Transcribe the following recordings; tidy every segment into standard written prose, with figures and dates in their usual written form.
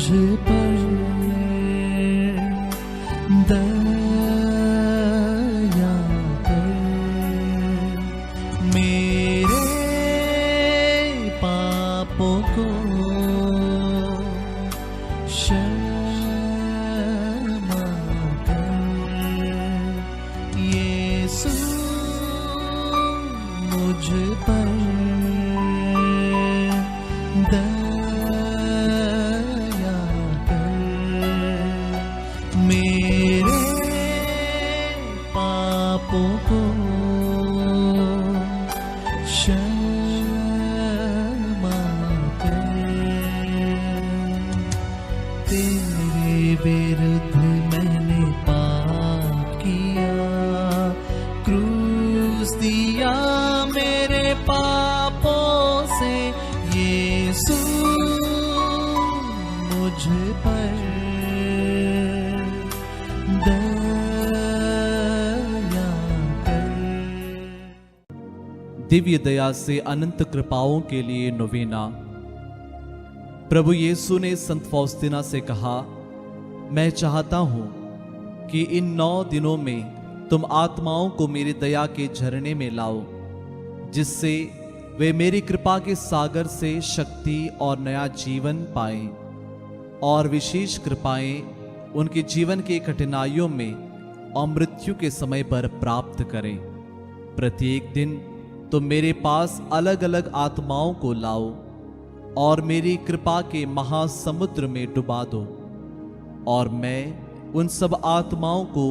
मुझ पर दया कर, मेरे पापों को क्षमा कर। यीशु मुझ पर दया कर, मेरे पापों को क्षमा कर। तेरे विरुद्ध मैंने पाप किया, क्रूस दिया मेरे पापों से। यीशु मुझ पर दया कर। दिव्य दया से अनंत कृपाओं के लिए नोवेना। प्रभु यीशु ने संत फौस्तीना से कहा, मैं चाहता हूं कि इन 9 दिनों में तुम आत्माओं को मेरी दया के झरने में लाओ, जिससे वे मेरी कृपा के सागर से शक्ति और नया जीवन पाएं, और विशेष कृपाएं उनके जीवन की कठिनाइयों में और मृत्यु के समय पर प्राप्त करें। प्रत्येक दिन तुम मेरे पास अलग अलग आत्माओं को लाओ और मेरी कृपा के महासमुद्र में डुबा दो, और मैं उन सब आत्माओं को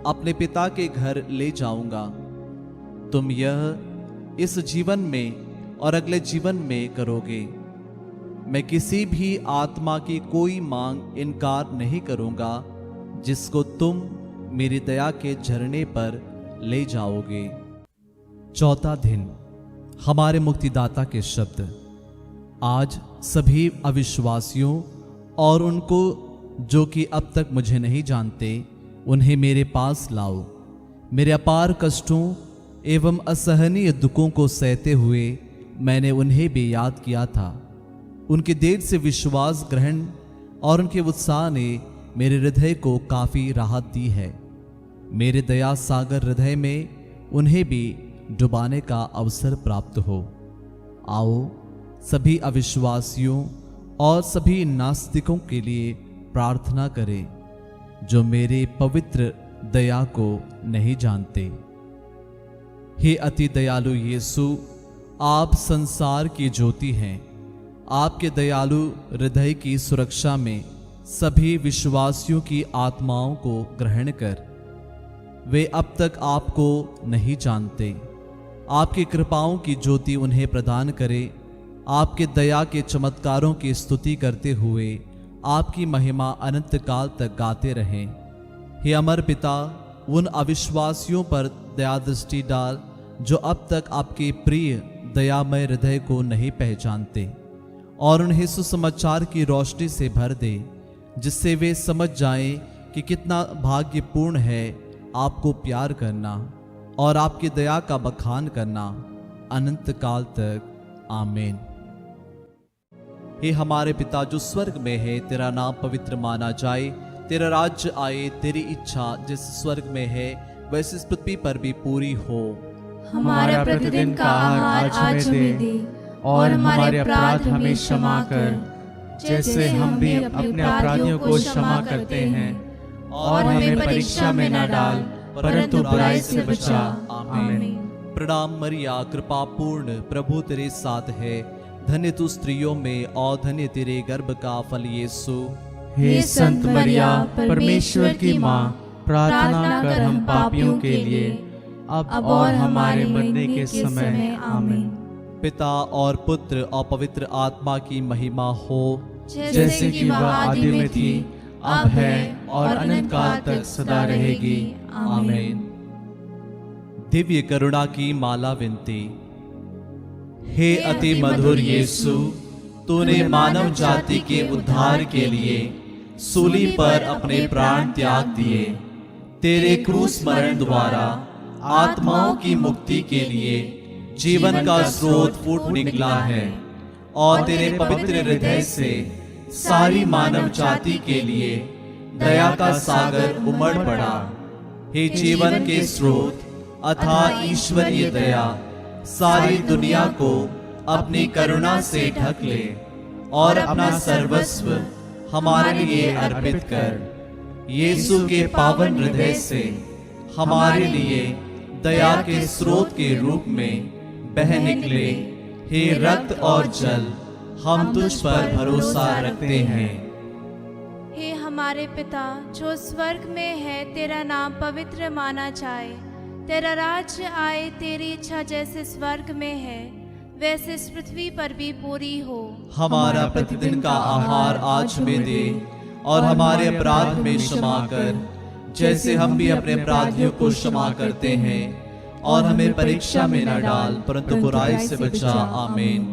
अपने पिता के घर ले जाऊंगा। तुम यह इस जीवन में और अगले जीवन में करोगे। मैं किसी भी आत्मा की कोई मांग इनकार नहीं करूंगा जिसको तुम मेरी दया के झरने पर ले जाओगे। चौथा दिन, हमारे मुक्तिदाता के शब्द। आज सभी अविश्वासियों और उनको जो कि अब तक मुझे नहीं जानते, उन्हें मेरे पास लाओ। मेरे अपार कष्टों एवं असहनीय दुखों को सहते हुए मैंने उन्हें भी याद किया था। उनके देर से विश्वास ग्रहण और उनके उत्साह ने मेरे हृदय को काफ़ी राहत दी है। मेरे दया सागर हृदय में उन्हें भी डुबाने का अवसर प्राप्त हो। आओ सभी अविश्वासियों और सभी नास्तिकों के लिए प्रार्थना करें जो मेरे पवित्र दया को नहीं जानते। हे अति दयालु यीशु, आप संसार की ज्योति हैं। आपके दयालु हृदय की सुरक्षा में सभी विश्वासियों की आत्माओं को ग्रहण कर, वे अब तक आपको नहीं जानते। आपकी कृपाओं की ज्योति उन्हें प्रदान करे। आपके दया के चमत्कारों की स्तुति करते हुए आपकी महिमा अनंत काल तक गाते रहें। हे अमर पिता, उन अविश्वासियों पर दया दृष्टि डाल जो अब तक आपके प्रिय दयामय हृदय को नहीं पहचानते, और उन्हें सुसमाचार की रोशनी से भर दे, जिससे वे समझ जाएं कि कितना भाग्यपूर्ण है आपको प्यार करना और आपकी दया का बखान करना अनंत काल तक। आमीन। हे हमारे पिता जो स्वर्ग में है, तेरा नाम पवित्र माना जाए, तेरा राज्य आए, तेरी इच्छा जिस स्वर्ग में है वैसे इस पृथ्वी पर भी पूरी हो। हमारा प्रतिदिन का आहार आज हमें दे, और हमारे अपराध हमें क्षमा कर, जैसे हम भी अपने अपराधियों को क्षमा करते हैं, और हमें परीक्षा में न डाल परंतु बुराई से बचा। आमीन। प्रणाम मरिया, कृपा पूर्ण, प्रभु तेरे साथ है। धन्य तू स्त्रियों में और धन्य तेरे गर्भ का फल यीशु। हे संत मरिया, परमेश्वर की माँ, प्रार्थना कर हम पापियों के लिए, अब और हमारे मरने के समय। आमीन। पिता और पुत्र और पवित्र आत्मा की महिमा हो, जैसे कि वह आदि में थी, अब है और अनंत काल तक सदा रहेगी। आमीन। दिव्य करुणा की माला विनती। हे अति मधुर यीशु, तूने मानव जाति के उद्धार के लिए सूली पर अपने प्राण त्याग दिए। तेरे क्रूस मरण द्वारा आत्माओं की मुक्ति के लिए जीवन का स्रोत फूट निकला है, और तेरे पवित्र हृदय से सारी मानव जाति के लिए दया का सागर उमड़ पड़ा। हे जीवन के स्रोत अथाह ईश्वरीय दया, सारी दुनिया को अपनी करुणा से ढक ले और अपना सर्वस्व हमारे लिए अर्पित कर। यीशु के पावन हृदय से हमारे लिए दया के स्रोत के रूप में बह निकले। हे रक्त और जल, हम तुझ पर भरोसा रखते हैं। हे हमारे पिता जो स्वर्ग में है, तेरा नाम पवित्र माना जाए। तेरा राज्य आए, तेरी इच्छा जैसे स्वर्ग में है वैसे इस पृथ्वी पर भी पूरी हो। हमारा प्रतिदिन का आहार आज हमें दे और हमारे अपराध में क्षमा कर, जैसे हम भी अपने अपराधियों को क्षमा करते हैं। और हमें परीक्षा में न डाल, परंतु बुराई से बचा। आमीन।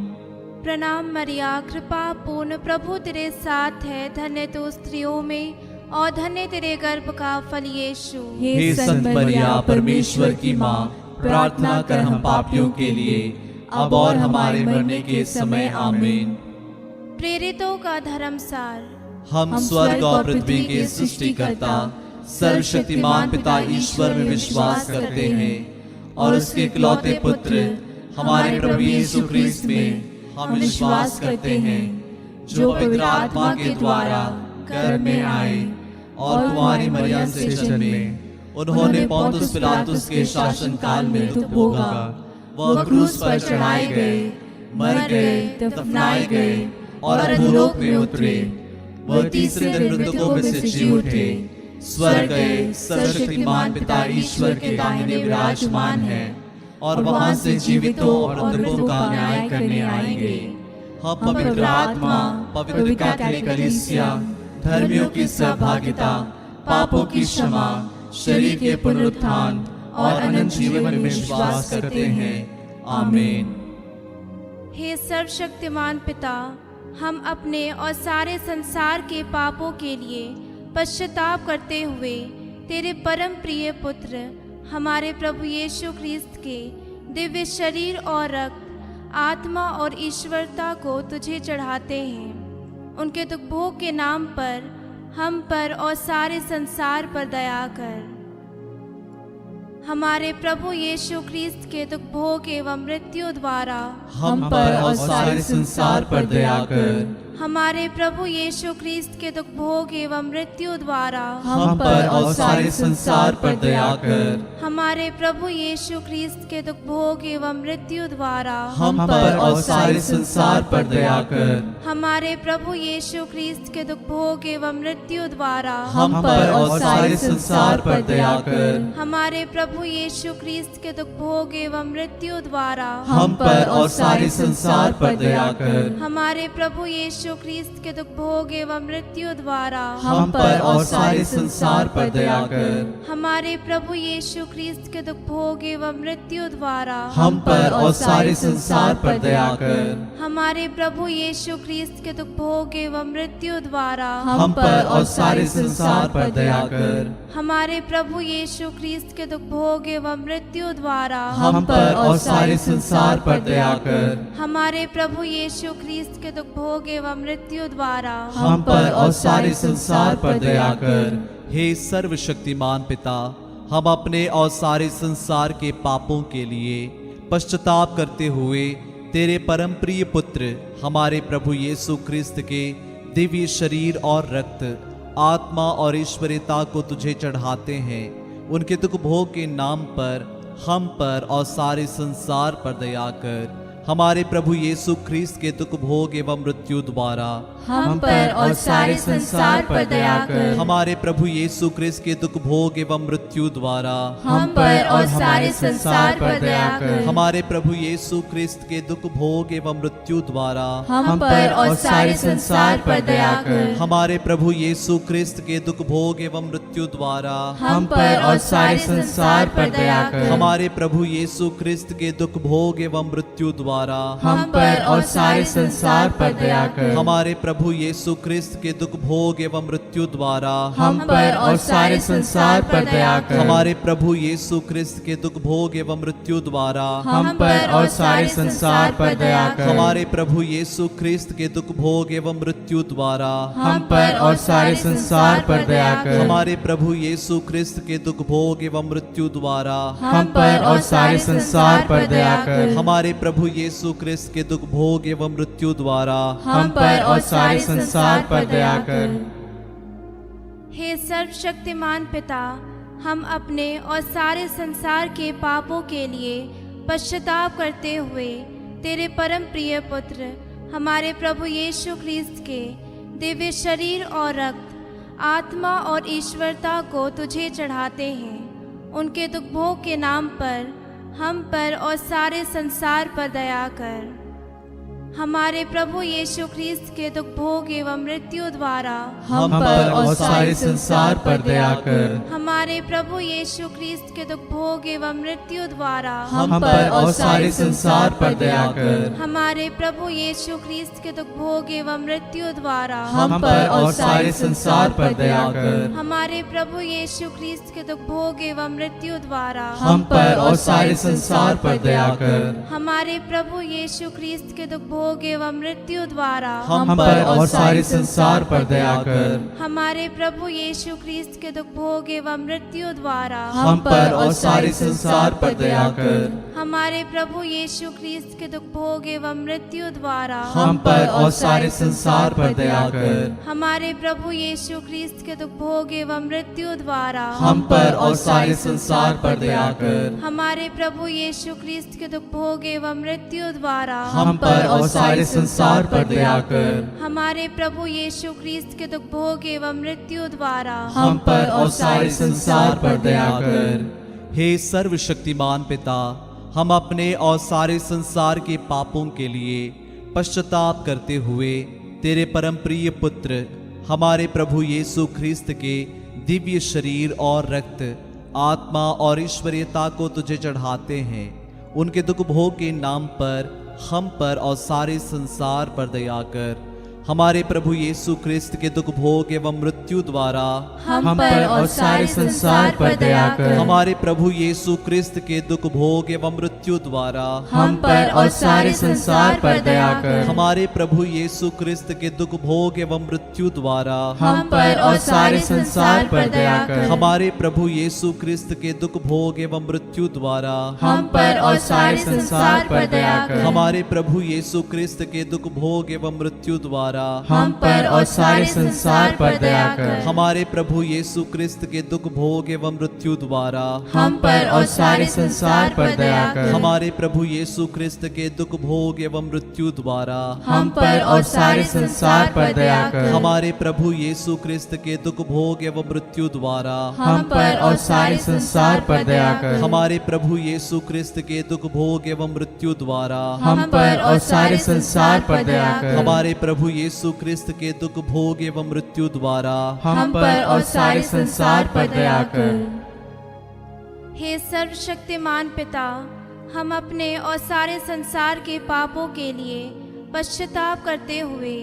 प्रणाम मरिया, कृपा पूर्ण, प्रभु तेरे साथ है। धन्य तू स्त्रियों में और धन्य तेरे गर्भ का फल यीशु। हे संत मरिया, परमेश्वर की माँ, प्रार्थना कर हम पापियों के लिए अब और हमारे मरने के समय। आमीन। प्रेरितों का धर्मसार। हम स्वर्ग और पृथ्वी के सृष्टिकर्ता सर्वशक्तिमान पिता ईश्वर में विश्वास करते हैं और उसके इकलौते पुत्र हमारे प्रभु यीशु ख्रीस्त में हम विश्वास करते हैं, जो पवित्र आत्मा के द्वारा गर्भ में आए और कुंवारी मरियम से जन्मे। उन्होंने पोंतुस पिलातुस के शासन काल में दुख भोगा। वह क्रूस पर चढ़ाए गए, मर गए, दफनाए गए और अधोलोक में उतरे। वह तीसरे दिन मृतकों में से जी उठे, स्वर्ग गए, सर्वशक्तिमान पिता ईश्वर के दाहिने विराजमान है और वहां से जीवितों और मृतकों का न्याय करने आएंगे। हम पवित्र आत्मा, पवित्र कैथोलिक कलीसिया, धर्मियों की सहभागिता, पापों की क्षमा, शरीर के पुनरुत्थान और अनंत जीवन में विश्वास करते हैं। आमीन। हे सर्वशक्तिमान पिता, हम अपने और सारे संसार के पापों के लिए पश्चाताप करते हुए तेरे परम प्रिय पुत्र हमारे प्रभु यीशु ख्रीस्त के दिव्य शरीर और रक्त, आत्मा और ईश्वरता को तुझे चढ़ाते हैं। उनके दुख भोग के नाम पर हम पर और सारे संसार पर दया कर। हमारे प्रभु यीशु ख्रीस्त के दुख भोग एवं मृत्यु द्वारा हम पर और सारे संसार पर दया कर। हमारे प्रभु यीशु ख्रीस्त के दुख भोग एवं मृत्यु द्वारा हम पर और सारे संसार पर दया कर। हमारे प्रभु यीशु ख्रीस्त के दुख भोग एवं मृत्यु द्वारा हम पर और सारे संसार पर दया कर। हमारे प्रभु यीशु ख्रीस्त के दुख भोग एवं मृत्यु द्वारा हम पर और सारे संसार पर दया कर। हमारे प्रभु यीशु ख्रीस्त के दुख भोग एवं मृत्यु द्वारा हम पर और सारे संसार पर दया कर। हमारे प्रभु यीशु ख्रीस्त के दुख भोग एवं मृत्यु द्वारा हम पर और सारे संसार पर दया कर। हमारे प्रभु यीशु ख्रीस्त के दुख भोग एवं मृत्यु द्वारा हम पर और सारे संसार पर दया कर। हमारे प्रभु यीशु ख्रीस्त के दुख भोग एवं मृत्यु द्वारा हम पर और सारे संसार पर दया कर। हमारे प्रभु यीशु ख्रीस्त के दुख भोग एवं मृत्यु द्वारा हम पर और सारे संसार पर दया कर। हमारे प्रभु यीशु ख्रीस्त के दुख भोग एवं मृत्यु द्वारा हम पर और सारे संसार पर दया कर। हे सर्वशक्तिमान पिता, हम अपने और सारे संसार के पापों के लिए पश्चाताप करते हुए तेरे परम प्रिय पुत्र हमारे प्रभु यीशु ख्रीस्त के दिव्य शरीर और रक्त, आत्मा और ईश्वरीयता को तुझे चढ़ाते हैं। उनके दुख भोग के नाम पर हम पर और सारे संसार पर दया कर। हमारे प्रभु यीशु ख्रीस्त के दुख भोग एवं मृत्यु द्वारा हम पर और सारे संसार पर दया कर। हमारे प्रभु यीशु ख्रीस्त के दुख भोग एवं मृत्यु द्वारा हम पर और सारे संसार पर दया कर। हमारे प्रभु यीशु ख्रीस्त के दुख भोग एवं मृत्यु द्वारा हम पर और सारे संसार पर दया कर। हमारे प्रभु यीशु ख्रीस्त के दुख भोग एवं मृत्यु द्वारा हम पर और सारे संसार पर दया कर। हमारे प्रभु यीशु ख्रीस्त के दुख भोग एवं मृत्यु द्वारा द्वारा हम पर और सारे संसार पर दया कर। हमारे प्रभु यीशु क्रिस्त के दुख भोग एवं मृत्यु द्वारा हम पर और सारे संसार पर दया कर। हमारे प्रभु यीशु क्रिस्त के दुख भोग एवं मृत्यु द्वारा हम पर और सारे संसार पर दया कर। हमारे प्रभु यीशु क्रिस्त के दुख भोग एवं मृत्यु द्वारा हम पर और सारे संसार पर दया कर। हमारे प्रभु यीशु क्रिस्त के दुख भोग एवं मृत्यु द्वारा हम पर और सारे संसार पर दया कर। हमारे प्रभु यीशु क्रिस्त के दुख भोग एवं मृत्यु द्वारा हम पर और सारे संसार पर दया कर। हे सर्वशक्तिमान पिता, हम अपने और सारे संसार के पापों के लिए पश्चाताप करते हुए तेरे परम प्रिय पुत्र हमारे प्रभु यीशु ख्रीस्त के दिव्य शरीर और रक्त, आत्मा और ईश्वरता को तुझे चढ़ाते हैं। उनके दुख भोग के नाम पर हम पर और सारे संसार पर दया कर। हमारे प्रभु यीशु ख्रीस्त के दुख भोग एवं मृत्यु द्वारा हम पर और सारे संसार पर दया कर। हमारे प्रभु यीशु ख्रीस्त के दुख भोग एवं मृत्यु द्वारा हम पर और सारे संसार पर दया कर। हमारे प्रभु यीशु ख्रीस्त के दुख भोग एवं मृत्यु द्वारा हम पर और सारे संसार पर दया कर। हमारे प्रभु यीशु ख्रीस्त के दुख भोग एवं मृत्यु द्वारा हम पर और सारे संसार पर दया कर। हमारे प्रभु यीशु ख्रीस्त के दुख भोग एवं मृत्यु द्वारा हम पर और सारे संसार पर दया कर। हमारे प्रभु यीशु ख्रीस्त के दुख भोग एवं मृत्यु द्वारा हम पर और सारे संसार पर दया कर। हमारे प्रभु यीशु ख्रीस्त के दुख भोग एवं मृत्यु द्वारा हम पर और सारे संसार पर दया कर। हमारे प्रभु यीशु ख्रीस्त के दुख भोग एवं मृत्यु द्वारा हम पर और सारे संसार पर दया कर। हमारे प्रभु यीशु ख्रीस्त के दुख भोग एवं मृत्यु द्वारा हम पर और सारे संसार पर दया कर। हमारे प्रभु यीशु ख्रीस्त के दुख भोग एवं मृत्यु द्वारा हम पर और सारे संसार पर दया कर। हे सर्वशक्तिमान पिता, हम अपने और सारे संसार के पापों के लिए पश्चाताप करते हुए तेरे परम प्रिय पुत्र हमारे प्रभु यीशु ख्रीस्त के दिव्य शरीर और रक्त, आत्मा और ईश्वरीयता को तुझे चढ़ाते हैं। उनके दुख भोग के नाम पर हम पर और सारे संसार पर दया कर। हमारे प्रभु यीशु ख्रीस्त के दुख भोग एवं मृत्यु द्वारा हम पर और सारे संसार पर दया कर। हमारे प्रभु यीशु ख्रीस्त के दुख भोग एवं मृत्यु द्वारा हम पर और सारे संसार पर दया कर। हमारे प्रभु यीशु ख्रीस्त के दुख भोग एवं मृत्यु द्वारा हम पर और सारे संसार पर दया कर। हमारे प्रभु यीशु ख्रीस्त के दुख भोग एवं मृत्यु द्वारा हम पर और सारे संसार पर दया कर। हमारे प्रभु यीशु ख्रीस्त के दुख भोग एवं मृत्यु द्वारा हम पर और सारे संसार पर दया कर। हमारे प्रभु यीशु ख्रीस्त के दुख भोग एवं मृत्यु द्वारा हम पर और सारे संसार पर दया कर। हमारे प्रभु यीशु ख्रीस्त के दुख भोग एवं मृत्यु द्वारा हम पर और सारे संसार पर दया कर। हमारे प्रभु यीशु ख्रीस्त के दुख भोग एवं मृत्यु द्वारा हम पर और सारे संसार पर दया कर। हमारे प्रभु यीशु ख्रीस्त के दुख भोग एवं मृत्यु द्वारा हम पर और सारे संसार पर दया कर। हमारे प्रभु यीशु ख्रीस्त के दुख भोग एवं मृत्यु द्वारा हम पर और सारे संसार पर दया कर। हे सर्वशक्तिमान पिता, हम अपने और सारे संसार के पापों के लिए पश्चाताप करते हुए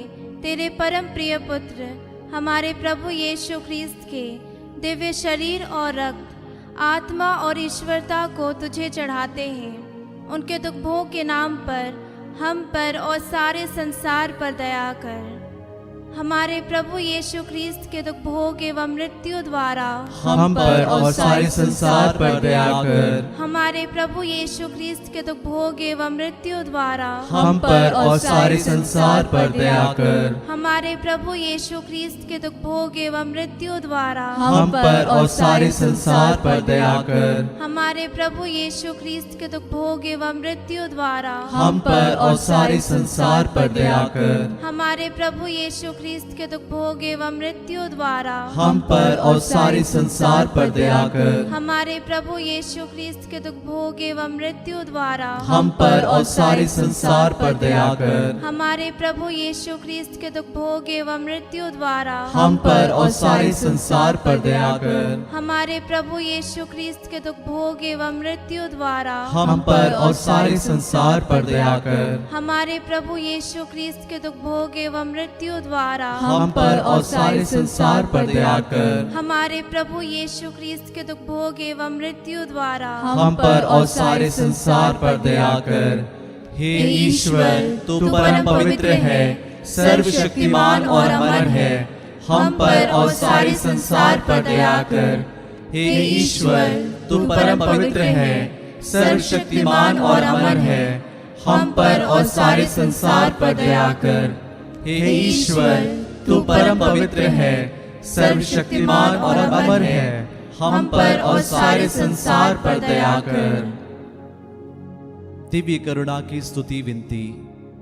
तेरे परम प्रिय पुत्र हमारे प्रभु यीशु ख्रीस्त के दिव्य शरीर और रक्त, आत्मा और ईश्वरता को तुझे चढ़ाते हैं। उनके दुख भोग के नाम पर हम पर और सारे संसार पर दया कर। हमारे प्रभु यीशु ख्रीस्त के दुख भोग एवं मृत्यु द्वारा हम पर और सारे संसार पर दया कर। हमारे प्रभु यीशु ख्रीस्त के दुख भोग एवं मृत्यु द्वारा हम पर और सारे संसार पर दया कर। हमारे प्रभु यीशु ख्रीस्त के दुख भोग एवं मृत्यु द्वारा हम पर और सारे संसार पर दया कर। हमारे प्रभु यीशु ख्रीस्त के दुख भोग एवं मृत्यु द्वारा हम पर और सारे संसार पर दया कर। हमारे प्रभु यीशु ख्रिस्त के दुख भोग एवं मृत्यु द्वारा हम पर और सारे संसार पर दया कर। हमारे प्रभु यीशु ख्रिस्त के दुख भोग एवं मृत्यु द्वारा हम पर और सारे संसार पर दया कर। हमारे प्रभु यीशु ख्रिस्त के दुख भोग एवं मृत्यु द्वारा हम पर और सारे संसार पर दया कर। हमारे प्रभु यीशु ख्रिस्त के दुख भोग एवं मृत्यु द्वारा हम पर और सारे संसार पर दया कर। हमारे प्रभु यीशु ख्रिस्त के दुख भोग एवं मृत्यु द्वारा हम पर और सारे संसार पर दया कर। हमारे प्रभु यीशु ख्रिस्त के दुख भोग एवं मृत्यु द्वारा हम पर और सारे संसार पर दया कर। हे ईश्वर, तू परम पवित्र है, सर्वशक्तिमान और अमर है। हम पर और सारे संसार पर दया कर। हे ईश्वर, तू परम पवित्र है, सर्वशक्तिमान और अमर है। हम पर और सारे संसार पर दया कर। हे ईश्वर, तू परम पवित्र है, सर्वशक्तिमान और अमर है। हम पर और सारे संसार पर दया कर। दिव्य करुणा की स्तुति विनती।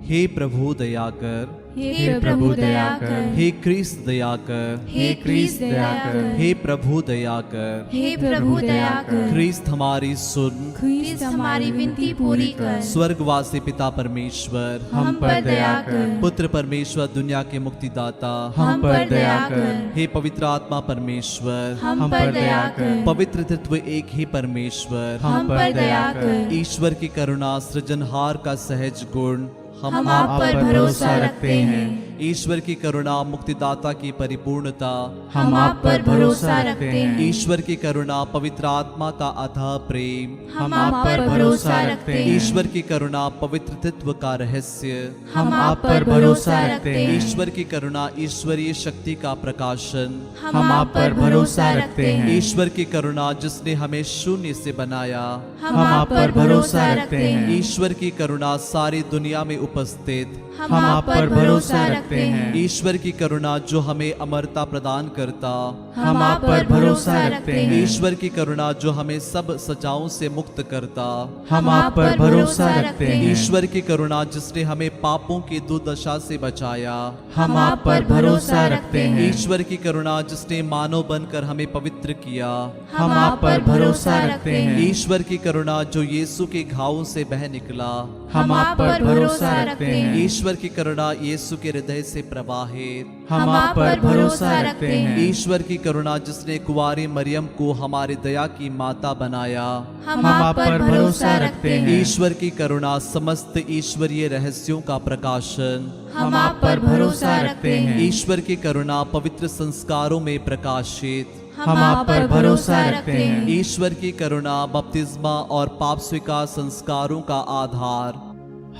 हे प्रभु दया कर। हे प्रभु दया कर। हे क्रिस्त दया कर। हे क्रिस्त दया कर। हे प्रभु दया कर। हे प्रभु दया कर। क्रिस्त हमारी सुन। ख्रिस्त हमारी विनती पूरी कर। स्वर्गवासी पिता परमेश्वर, हम पर दया कर। पुत्र परमेश्वर, दुनिया के मुक्तिदाता, हम पर दया कर। हे पवित्र आत्मा परमेश्वर, हम पर दया कर। पवित्र तत्व एक ही परमेश्वर, हम पर दया कर। ईश्वर की करुणा, सृजनहार का सहज गुण, हम आप पर भरोसा रखते हैं। ईश्वर की करुणा, मुक्तिदाता की परिपूर्णता, हम आप पर भरोसा रखते हैं। ईश्वर की करुणा, पवित्र आत्मा का अथाह प्रेम, हम आप पर भरोसा रखते हैं। ईश्वर की करुणा, पवित्र तत्व का रहस्य, हम आप पर भरोसा रखते हैं। ईश्वर की करुणा, ईश्वरीय शक्ति का प्रकाशन, हम आप पर भरोसा रखते हैं। ईश्वर की करुणा जिसने हमें शून्य से बनाया, हम आप पर भरोसा रखते हैं। ईश्वर की करुणा सारी दुनिया में उपस्थित, हम आप पर भरोसा रखते हैं। ईश्वर की करुणा जो हमें अमरता प्रदान करता, हम आप पर भरोसा रखते हैं। ईश्वर की करुणा जो हमें सब सजाओं से मुक्त करता, हम आप पर भरोसा रखते हैं। ईश्वर की करुणा जिसने हमें पापों की दुर्दशा से बचाया, हम आप पर भरोसा रखते हैं। ईश्वर की करुणा जिसने मानव बनकर हमें पवित्र किया, हम आप पर भरोसा रखते हैं। ईश्वर की करुणा जो यीशु के घावों से बह निकला, हम आप पर भरोसा रखते हैं। ईश्वर की करुणा यीशु के हृदय से प्रवाहित, हम आप पर भरोसा रखते हैं। ईश्वर की करुणा जिसने कुंवारी मरियम को हमारी दया की माता बनाया, हम आप पर भरोसा रखते हैं। ईश्वर की करुणा समस्त ईश्वरीय रहस्यों का प्रकाशन, हम आप पर भरोसा रखते हैं। ईश्वर की करुणा पवित्र संस्कारों में प्रकाशित, हम आप पर भरोसा रखते हैं। ईश्वर की करुणा बपतिस्मा और पाप स्वीकार संस्कारों का आधार,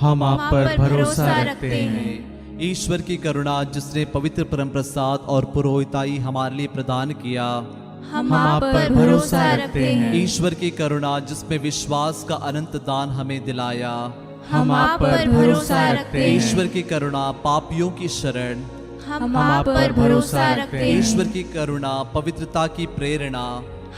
हम आप पर भरोसा रखते हैं। हैं। ईश्वर की करुणा जिसने पवित्र परम प्रसाद और पुरोहिताई हमारे लिए प्रदान किया, हम आप पर भरोसा रखते हैं। ईश्वर की करुणा जिसमें विश्वास का अनंत दान हमें दिलाया, हम आप पर भरोसा रखते हैं। ईश्वर की करुणा पापियों की शरण, हम आप पर भरोसा रखते हैं। ईश्वर की करुणा पवित्रता की प्रेरणा,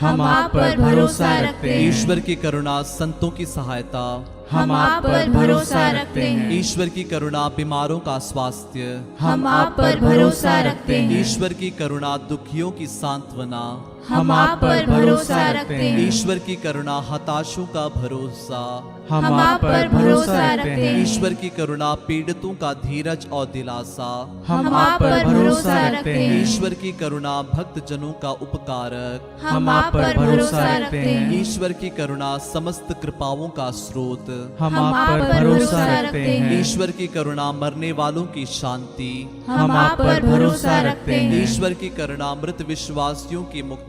हम आप पर भरोसा रखते हैं। ईश्वर की करुणा संतों की सहायता, हम आप पर भरोसा रखते हैं। ईश्वर की करुणा बीमारों का स्वास्थ्य, हम आप पर भरोसा रखते हैं। ईश्वर की करुणा दुखियों की सांत्वना, हम आप पर भरोसा रखते हैं। ईश्वर की करुणा हताशों का भरोसा, हम आप पर भरोसा रखते हैं। ईश्वर की करुणा पीड़ितों का धीरज और दिलासा, हम आप पर भरोसा रखते हैं। ईश्वर की करुणा भक्त जनों का उपकारक, हम आप पर भरोसा रखते हैं। ईश्वर की करुणा समस्त कृपाओं का स्रोत, हम आप पर भरोसा रखते हैं। ईश्वर की करुणा मरने वालों की शांति, हम आप पर भरोसा रखते हैं। ईश्वर की करुणा मृत विश्वासियों की मुक्ति,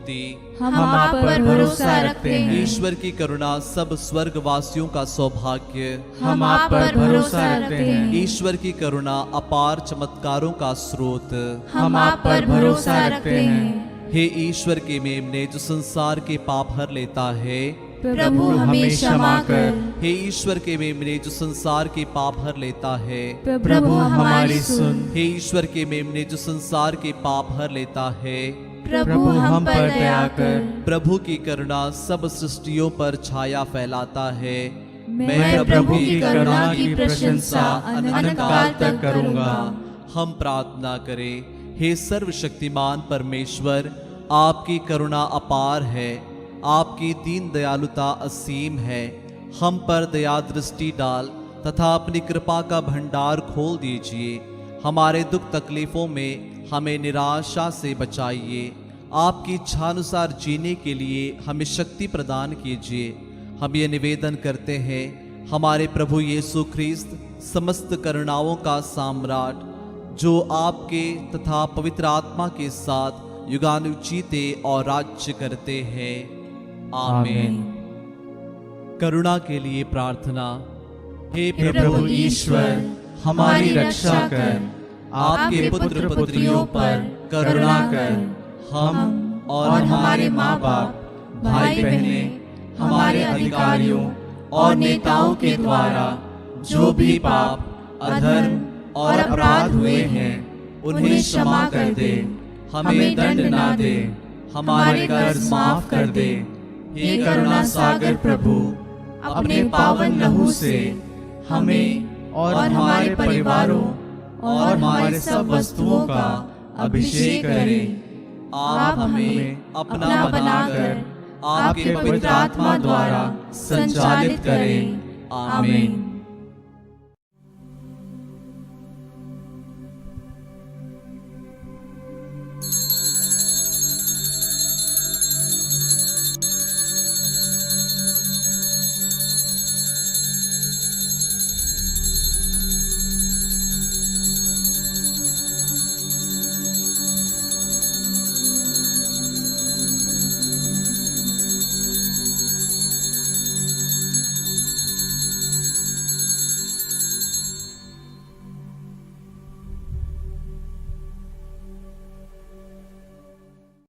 हम आप पर भरोसा रखते हैं। ईश्वर की करुणा सब स्वर्गवासियों का सौभाग्य, हम आप पर भरोसा रखते हैं। ईश्वर की करुणा अपार चमत्कारों का स्रोत, हम आप पर भरोसा रखते हैं। हे ईश्वर के मेमने जो संसार के पाप हर लेता है, प्रभु हमें क्षमा कर। हे ईश्वर के मेमने जो संसार के पाप हर लेता है, प्रभु हमारी सुन। हे ईश्वर के मेमने जो संसार के पाप हर लेता है, प्रभु हम पर दया कर। प्रभु की करुणा सब सृष्टियों पर छाया फैलाता है। मैं प्रभु की करुणा की प्रशंसा अनंत काल तक करूंगा। हम प्रार्थना करें। हे सर्वशक्तिमान परमेश्वर, आपकी करुणा अपार है, आपकी दीन दयालुता असीम है। हम पर दया दृष्टि डाल तथा अपनी कृपा का भंडार खोल दीजिए। हमारे दुख तकलीफों में हमें निराशा से बचाइए। आपकी इच्छानुसार जीने के लिए हमें शक्ति प्रदान कीजिए। हम ये निवेदन करते हैं, हमारे प्रभु यीशु ख्रीस्त समस्त करुणाओं का सम्राट, जो आपके तथा पवित्र आत्मा के साथ युगानुयुग जीते और राज्य करते हैं। आमीन। करुणा के लिए प्रार्थना। हे प्रभु ईश्वर, हमारी रक्षा कर, आपके पुत्र पुत्रियों पर करुणा कर। हम और हमारे माँ बाप, भाई बहने, हमारे अधिकारियों और नेताओं के द्वारा जो भी पाप, अधर्म और अपराध हुए हैं, उन्हें क्षमा कर दे। हमें दंड ना दे, हमारे कर्ज माफ कर दे। हे करुणा सागर प्रभु, अपने पावन लहू से हमें और हमारे परिवारों और हमारे सब वस्तुओं का अभिषेक करें। आप हमें अपना बनाकर आपके पवित्र आत्मा द्वारा संचालित करें। आमीन।